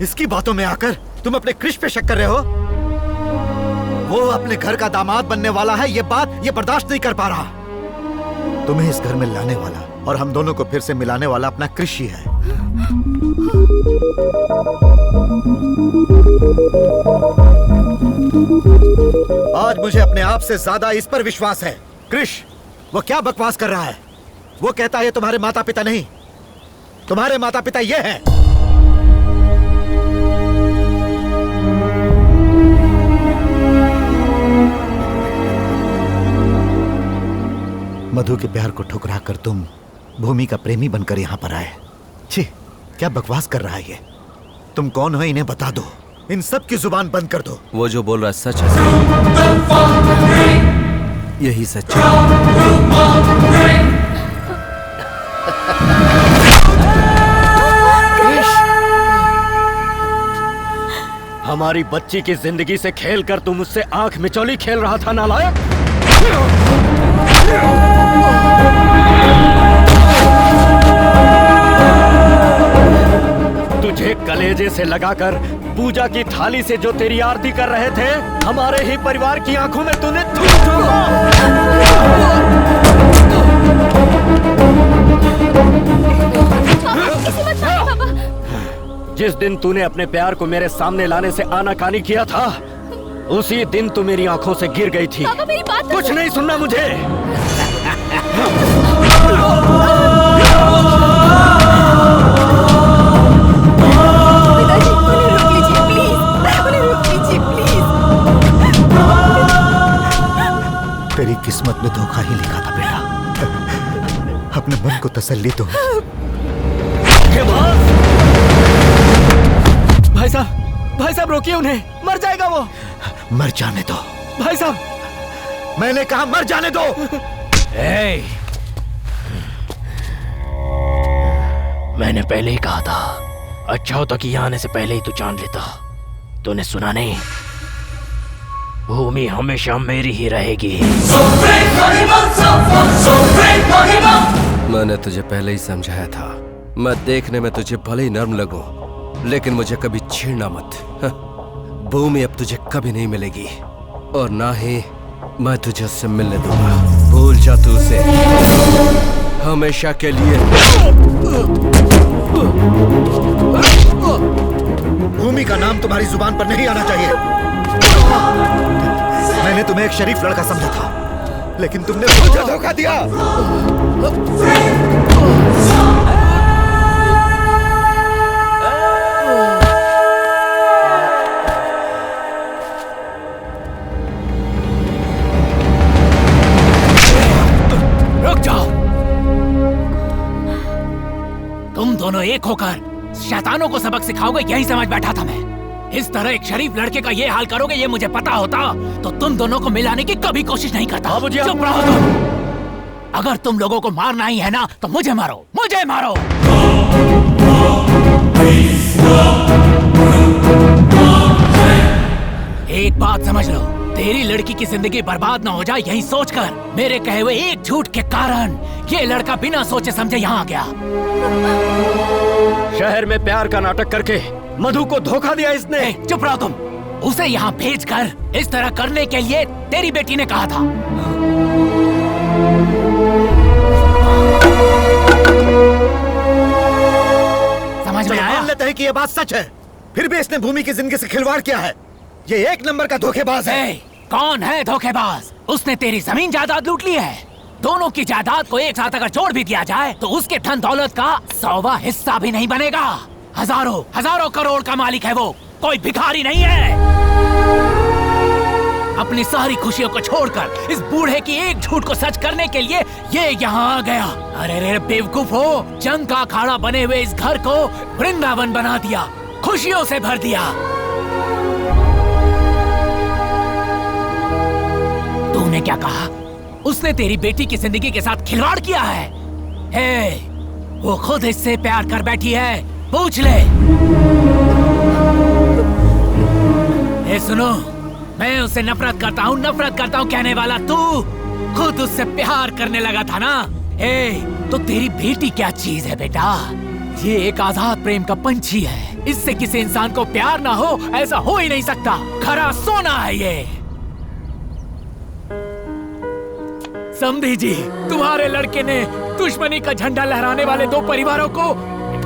इसकी बातों में आकर तुम अपने कृष पे शक कर रहे हो? वो अपने घर का दामाद बनने वाला है, ये बात ये बर्दाश्त नहीं कर पा रहा। तुम्हें इस घर में लाने वाला और हम दोनों को फिर से मिलाने वाला अपना कृष ही है। आज मुझे अपने आप से ज्यादा इस पर विश्वास है। कृष वो क्या बकवास कर रहा है? वो कहता है तुम्हारे माता पिता नहीं, तुम्हारे माता पिता ये हैं। मधु के प्यार को ठुकरा कर तुम भूमि का प्रेमी बनकर यहाँ पर आए। छी, क्या बकवास कर रहा है ये? तुम कौन हो इन्हें बता दो, इन सब की जुबान बंद कर दो। वो जो बोल रहा है सच है, यही सच है। हमारी बच्ची की जिंदगी से खेलकर तुम मुझसे आंख मिचौली खेल रहा था नालायक। तुझे कलेजे से लगाकर पूजा की थाली से जो तेरी आरती कर रहे थे, हमारे ही परिवार की आंखों में तूने जिस दिन तूने अपने प्यार को मेरे सामने लाने से आनाकानी किया था, उसी दिन तू मेरी आंखों से गिर गई थी। पापा, मेरी बात कुछ नहीं सुनना मुझे। पिताजी, उन्हें रोक लीजिए प्लीज, उन्हें रोक लीजिए प्लीज। तेरी किस्मत में धोखा ही लिखा था बेटा। अपने मन को तसल्ली दो। भाई साहब रोकिए उन्हें, मर जाएगा वो। मर जाने दो भाई साहब, मैंने कहा मर जाने दो। मैंने पहले ही कहा था, अच्छा होता कि यहाँ आने से पहले ही तू जान लेता। तूने सुना नहीं? भूमि हमेशा मेरी ही रहेगी। मैंने तुझे पहले ही समझाया था, मैं देखने में तुझे भले ही नर्म लगूं, लेकिन मुझे कभी छेड़ना मत। भूमि अब तुझे कभी नहीं मिलेगी और ना ही मैं तुझे उससे मिलने दूंगा। भूल जा तू उसे हमेशा के लिए। भूमि का नाम तुम्हारी जुबान पर नहीं आना चाहिए। मैंने तुम्हें एक शरीफ लड़का समझा था, लेकिन तुमने मुझे धोखा दिया। तुम दोनों एक होकर शैतानों को सबक सिखाओगे, यही समझ बैठा था मैं। इस तरह एक शरीफ लड़के का ये हाल करोगे, ये मुझे पता होता तो तुम दोनों को मिलाने की कभी कोशिश नहीं करता। चुप रहो तुम। अगर तुम लोगों को मारना ही है ना, तो मुझे मारो, मुझे मारो। एक बात समझ लो, तेरी लड़की की जिंदगी बर्बाद ना हो जाए यही सोचकर मेरे कहे हुए एक झूठ के कारण ये लड़का बिना सोचे समझे यहाँ आ गया। शहर में प्यार का नाटक करके मधु को धोखा दिया इसने। चुप रहो तुम। उसे यहाँ भेजकर इस तरह करने के लिए तेरी बेटी ने कहा था। समझ में आया? मान लेते हैं कि ये बात सच है, फिर भी इसने भूमि की जिंदगी से खिलवाड़ किया है। ये एक नंबर का धोखेबाज है। कौन है धोखेबाज? उसने तेरी जमीन जायदाद लूट ली है। दोनों की जायदाद को एक साथ अगर जोड़ भी दिया जाए तो उसके धन दौलत का 100वां हिस्सा भी नहीं बनेगा। हजारों हजारों करोड़ का मालिक है वो, कोई भिखारी नहीं है। अपनी सारी खुशियों को छोड़कर इस बूढ़े की एक झूठ को सच करने के लिए ये यहाँ आ गया। अरे रे बेवकूफ हो, जंग का अखाड़ा बने हुए इस घर को वृंदावन बना दिया, खुशियों से भर दिया। तूने क्या कहा? उसने तेरी बेटी की जिंदगी के साथ खिलवाड़ किया है। वो खुद इससे प्यार कर बैठी है, पूछ ले। सुनो, मैं उससे नफरत करता हूँ कहने वाला तू खुद उससे प्यार करने लगा था ना। तो तेरी बेटी क्या चीज है बेटा? ये एक आजाद प्रेम का पंछी है। इससे किसी इंसान को प्यार ना हो, ऐसा हो ही नहीं सकता। खरा सोना है ये। समधी जी, तुम्हारे लड़के ने दुश्मनी का झंडा लहराने वाले दो परिवारों को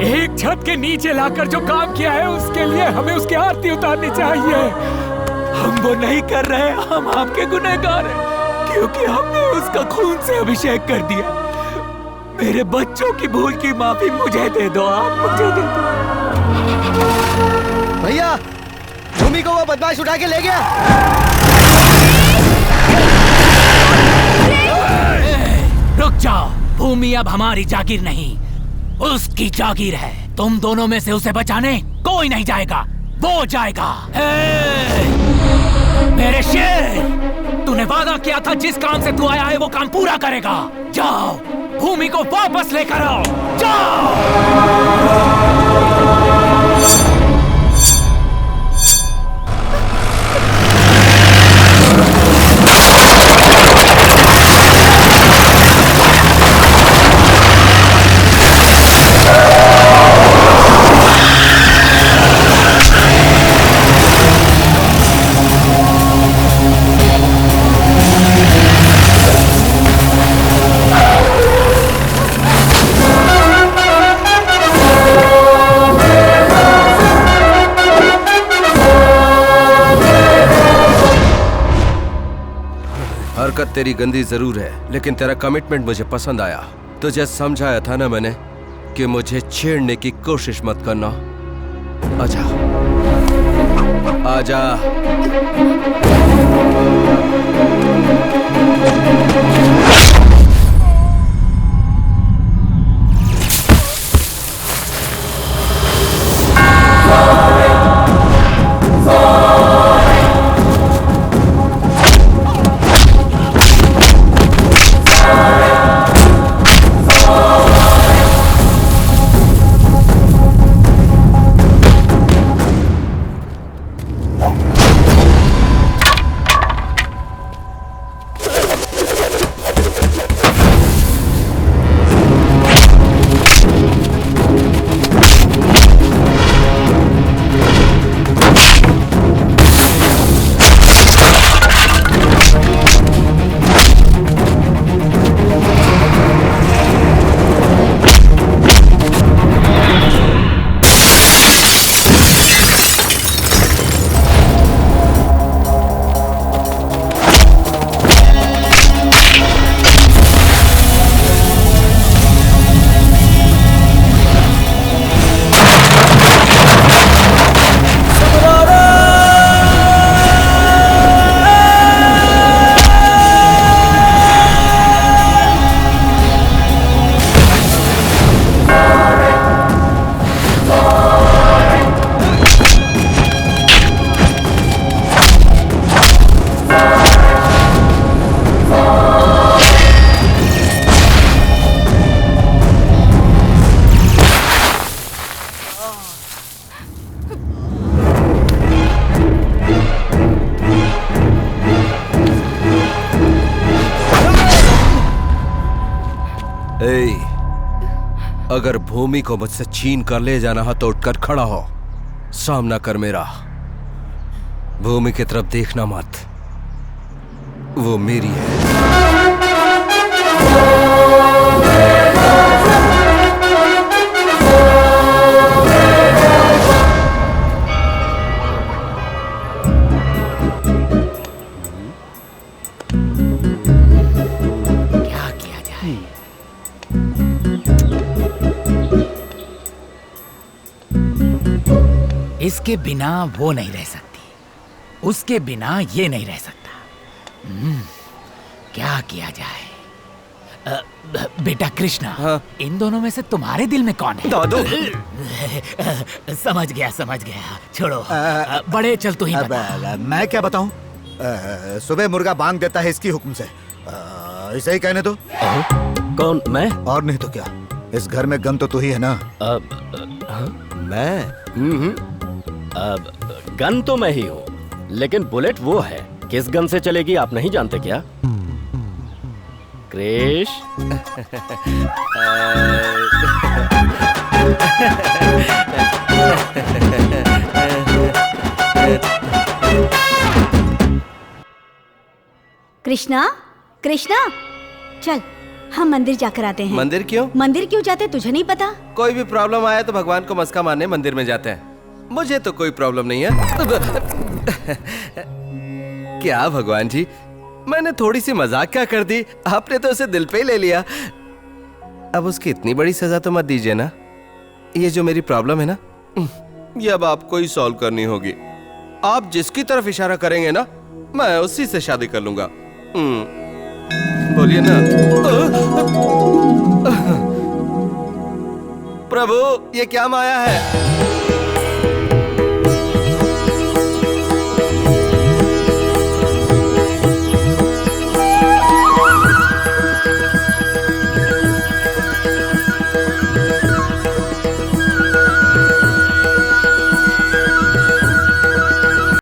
एक छत के नीचे लाकर जो काम किया है, उसके लिए हमें उसकी आरती उतारनी चाहिए। हम वो नहीं कर रहे, हम आपके गुनहगार हैं, क्योंकि हमने उसका खून से अभिषेक कर दिया। मेरे बच्चों की भूल की माफी मुझे दे दो, आप मुझे दे दो। भैया, भूमि को वो बदमाश उठा के ले गया। रुक जाओ, भूमि अब हमारी जागीर नहीं, उसकी जागीर है। तुम दोनों में से उसे बचाने कोई नहीं जाएगा, वो जाएगा। मेरे शेर, तूने वादा किया था जिस काम से तू आया है वो काम पूरा करेगा। जाओ, भूमि को वापस लेकर आओ, जाओ। हरकत तेरी गंदी जरूर है, लेकिन तेरा कमिटमेंट मुझे पसंद आया। तुझे समझाया था ना मैंने कि मुझे छेड़ने की कोशिश मत करना। आजा, आजा। अगर भूमि को मुझसे छीन कर ले जाना है तो उठकर खड़ा हो, सामना कर मेरा। भूमि की तरफ देखना मत, वो मेरी है। क्या किया जाए? इसके बिना वो नहीं रह सकती, उसके बिना ये नहीं रह सकता। क्या किया जाए? बेटा कृष्णा, हाँ? इन दोनों में से तुम्हारे दिल में कौन है? दादू। समझ गया, छोड़ो। बड़े, चल तू ही बता। मैं क्या बताऊं? सुबह मुर्गा बांग देता है इसकी हुक्म से। इसे ही कहने दो। कौन? मैं? और नहीं तो क्या, इस घर में गन तो तू ही है ना? मैं? गन तो मैं ही हूँ, लेकिन बुलेट वो है। किस गन से चलेगी आप नहीं जानते क्या? क्रिश। कृष्णा, कृष्णा, चल हम मंदिर जाकर आते हैं। मंदिर क्यों? मंदिर क्यों जाते तुझे नहीं पता? कोई भी प्रॉब्लम आया तो भगवान को मस्का मारने मंदिर में जाते हैं। मुझे तो कोई प्रॉब्लम नहीं है। क्या भगवान जी, मैंने थोड़ी सी मजाक क्या कर दी, आपने तो उसे दिल पे ही ले लिया। अब उसकी इतनी बड़ी सजा तो मत दीजिए ना। ये जो मेरी प्रॉब्लम है ना, ये अब आपको ही सॉल्व करनी होगी। आप जिसकी तरफ इशारा करेंगे ना, मैं उसी से शादी कर लूंगा। बोलिए ना। प्रभु, ये क्या माया है?